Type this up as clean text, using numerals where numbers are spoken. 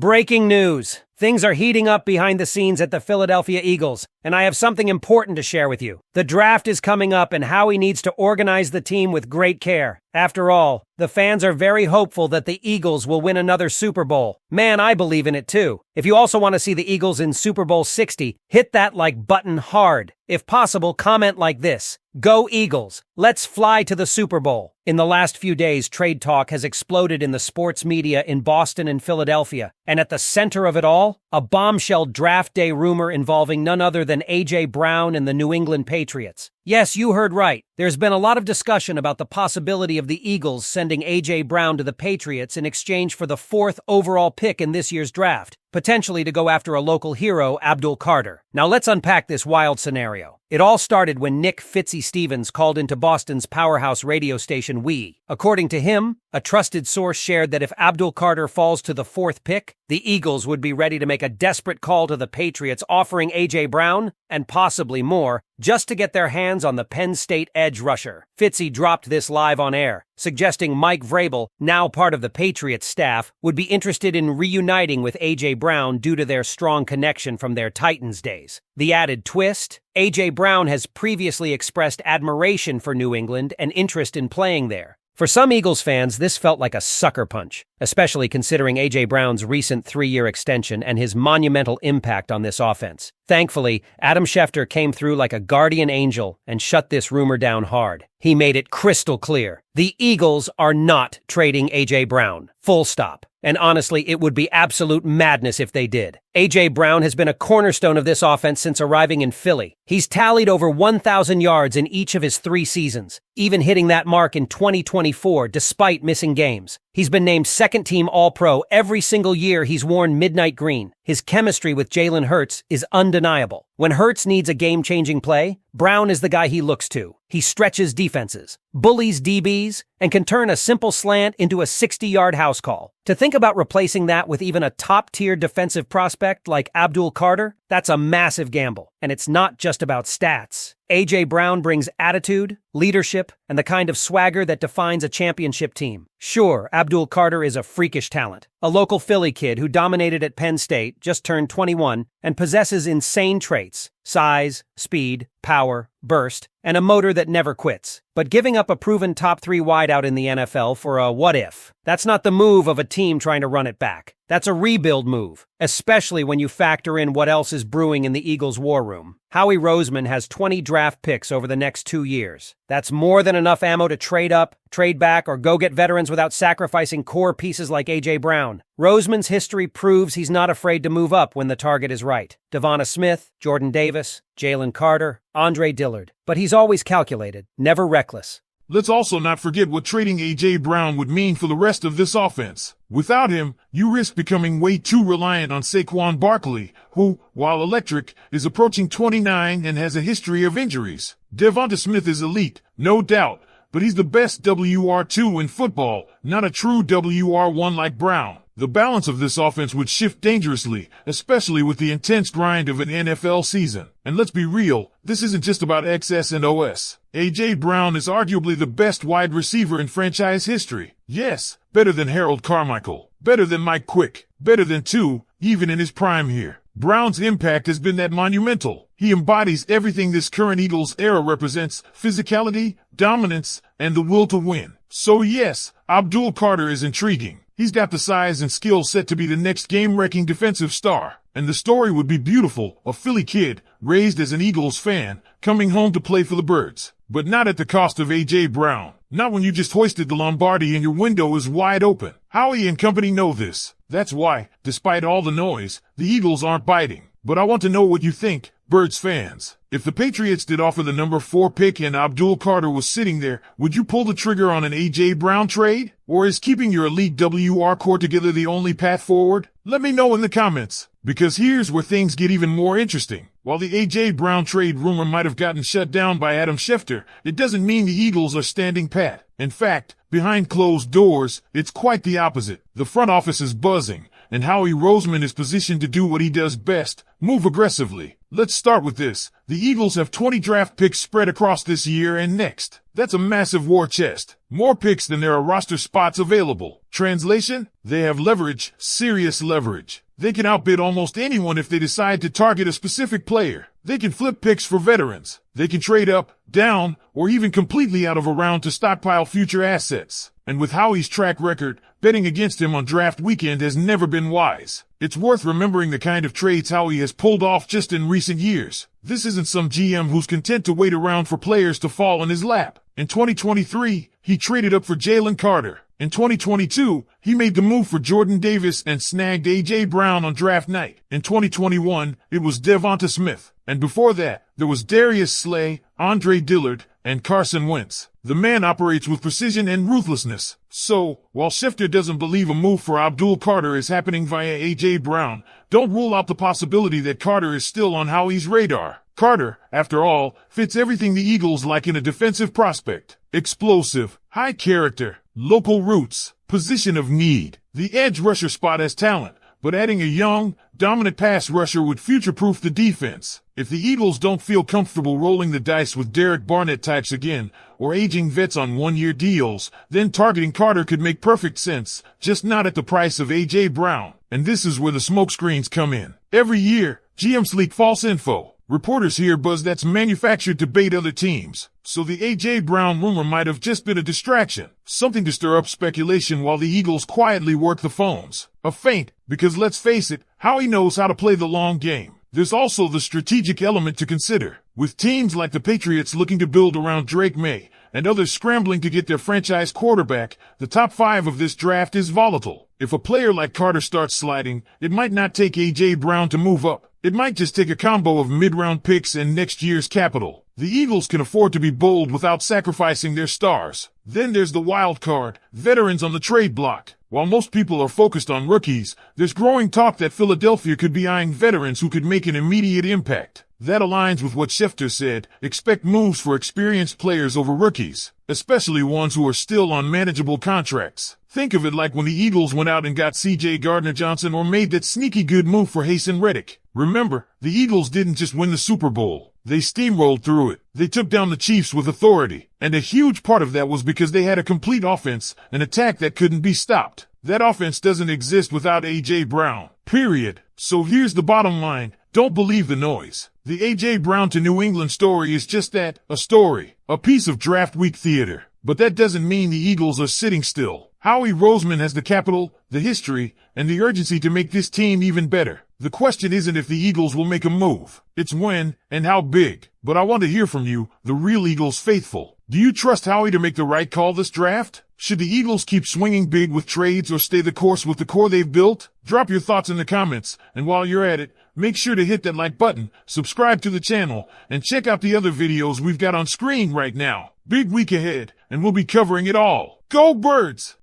Breaking news. Things are heating up behind the scenes at the Philadelphia Eagles, and I have something important to share with you. The draft is coming up, and Howie needs to organize the team with great care. After all, the fans are very hopeful that the Eagles will win another Super Bowl. Man, I believe in it too. If you also want to see the Eagles in Super Bowl 60, hit that like button hard. If possible, comment like this: "Go Eagles! Let's fly to the Super Bowl." In the last few days, trade talk has exploded in the sports media in Boston and Philadelphia, and at the center of it all, a bombshell draft day rumor involving none other than A.J. Brown and the New England Patriots. Yes, you heard right. There's been a lot of discussion about the possibility of the Eagles sending A.J. Brown to the Patriots in exchange for the 4th overall pick in this year's draft, potentially to go after a local hero, Abdul Carter. Now let's unpack this wild scenario. It all started when Nick Fitzy Stevens called into Boston's powerhouse radio station We. According to him, a trusted source shared that if Abdul Carter falls to the 4th pick, the Eagles would be ready to make a desperate call to the Patriots offering A.J. Brown, and possibly more, just to get their hands on the Penn State edge rusher. Fitzy dropped this live on air, suggesting Mike Vrabel, now part of the Patriots staff, would be interested in reuniting with A.J. Brown due to their strong connection from their Titans days. The added twist: A.J. Brown has previously expressed admiration for New England and interest in playing there. For some Eagles fans, this felt like a sucker punch, especially considering A.J. Brown's recent 3-year extension and his monumental impact on this offense. Thankfully, Adam Schefter came through like a guardian angel and shut this rumor down hard. He made it crystal clear: the Eagles are not trading A.J. Brown. Full stop. And honestly, it would be absolute madness if they did. A.J. Brown has been a cornerstone of this offense since arriving in Philly. He's tallied over 1,000 yards in each of his 3 seasons, even hitting that mark in 2024 despite missing games. He's been named second-team All-Pro every single year he's worn midnight green. His chemistry with Jalen Hurts is undeniable. When Hurts needs a game-changing play, Brown is the guy he looks to. He stretches defenses, bullies DBs, and can turn a simple slant into a 60-yard house call. To think about replacing that with even a top-tier defensive prospect like Abdul Carter, that's a massive gamble. And it's not just about stats. A.J. Brown brings attitude, leadership, and the kind of swagger that defines a championship team. Sure, Abdul Carter is a freakish talent, a local Philly kid who dominated at Penn State, just turned 21, and possesses insane traits: size, speed, power, burst, and a motor that never quits. But giving up a proven top 3 wideout in the NFL for a what-if? That's not the move of a team trying to run it back. That's a rebuild move, especially when you factor in what else is brewing in the Eagles' war room. Howie Roseman has 20 draft picks over the next 2 years. That's more than enough ammo to trade up, trade back, or go get veterans without sacrificing core pieces like A.J. Brown. Roseman's history proves he's not afraid to move up when the target is right. DeVonta Smith, Jordan Davis, Jalen Carter, Andre Dillard. But he's always calculated, never reckless. Let's also not forget what trading A.J. Brown would mean for the rest of this offense. Without him, you risk becoming way too reliant on Saquon Barkley, who, while electric, is approaching 29 and has a history of injuries. DeVonta Smith is elite, no doubt, but he's the best WR2 in football, not a true WR1 like Brown. The balance of this offense would shift dangerously, especially with the intense grind of an NFL season. And let's be real, this isn't just about XS and OS. A.J. Brown is arguably the best wide receiver in franchise history. Yes, better than Harold Carmichael, better than Mike Quick, better than two, even in his prime here. Brown's impact has been that monumental. He embodies everything this current Eagles era represents: physicality, dominance, and the will to win. So yes, Abdul Carter is intriguing. He's got the size and skill set to be the next game-wrecking defensive star. And the story would be beautiful: a Philly kid, raised as an Eagles fan, coming home to play for the Birds. But not at the cost of A.J. Brown. Not when you just hoisted the Lombardi and your window is wide open. Howie and company know this. That's why, despite all the noise, the Eagles aren't biting. But I want to know what you think, Birds fans. If the Patriots did offer the number 4 pick and Abdul Carter was sitting there, would you pull the trigger on an A.J. Brown trade? Or is keeping your elite WR core together the only path forward? Let me know in the comments. Because here's where things get even more interesting. While the A.J. Brown trade rumor might have gotten shut down by Adam Schefter, it doesn't mean the Eagles are standing pat. In fact, behind closed doors, it's quite the opposite. The front office is buzzing, and Howie Roseman is positioned to do what he does best, move aggressively. Let's start with this. The Eagles have 20 draft picks spread across this year and next. That's a massive war chest. More picks than there are roster spots available. Translation? They have leverage, serious leverage. They can outbid almost anyone if they decide to target a specific player. They can flip picks for veterans. They can trade up, down, or even completely out of a round to stockpile future assets. And with Howie's track record, betting against him on draft weekend has never been wise. It's worth remembering the kind of trades Howie has pulled off just in recent years. This isn't some GM who's content to wait around for players to fall in his lap. In 2023, he traded up for Jalen Carter. In 2022, he made the move for Jordan Davis and snagged A.J. Brown on draft night. In 2021, it was DeVonta Smith. And before that, there was Darius Slay, Andre Dillard, and Carson Wentz. The man operates with precision and ruthlessness. So, while Schefter doesn't believe a move for Abdul Carter is happening via A.J. Brown, don't rule out the possibility that Carter is still on Howie's radar. Carter, after all, fits everything the Eagles like in a defensive prospect. Explosive, high character, local roots, position of need. The edge rusher spot has talent, but adding a young, dominant pass rusher would future-proof the defense. If the Eagles don't feel comfortable rolling the dice with Derek Barnett types again, or aging vets on one-year deals, then targeting Carter could make perfect sense, just not at the price of A.J. Brown. And this is where the smokescreens come in. Every year, GMs leak false info. Reporters hear buzz that's manufactured to bait other teams. So the A.J. Brown rumor might have just been a distraction, something to stir up speculation while the Eagles quietly work the phones. A feint, because let's face it, Howie knows how to play the long game. There's also the strategic element to consider. With teams like the Patriots looking to build around Drake May, and others scrambling to get their franchise quarterback, the top 5 of this draft is volatile. If a player like Carter starts sliding, it might not take A.J. Brown to move up. It might just take a combo of mid-round picks and next year's capital. The Eagles can afford to be bold without sacrificing their stars. Then there's the wild card, veterans on the trade block. While most people are focused on rookies, there's growing talk that Philadelphia could be eyeing veterans who could make an immediate impact. That aligns with what Schefter said, expect moves for experienced players over rookies, especially ones who are still on manageable contracts. Think of it like when the Eagles went out and got C.J. Gardner-Johnson or made that sneaky good move for Haason Reddick. Remember, the Eagles didn't just win the Super Bowl. They steamrolled through it. They took down the Chiefs with authority. And a huge part of that was because they had a complete offense, an attack that couldn't be stopped. That offense doesn't exist without A.J. Brown. Period. So here's the bottom line. Don't believe the noise. The A.J. Brown to New England story is just that, a story. A piece of draft week theater. But that doesn't mean the Eagles are sitting still. Howie Roseman has the capital, the history, and the urgency to make this team even better. The question isn't if the Eagles will make a move. It's when and how big. But I want to hear from you, the real Eagles faithful. Do you trust Howie to make the right call this draft? Should the Eagles keep swinging big with trades or stay the course with the core they've built? Drop your thoughts in the comments, and while you're at it, make sure to hit that like button, subscribe to the channel, and check out the other videos we've got on screen right now. Big week ahead, and we'll be covering it all. Go Birds!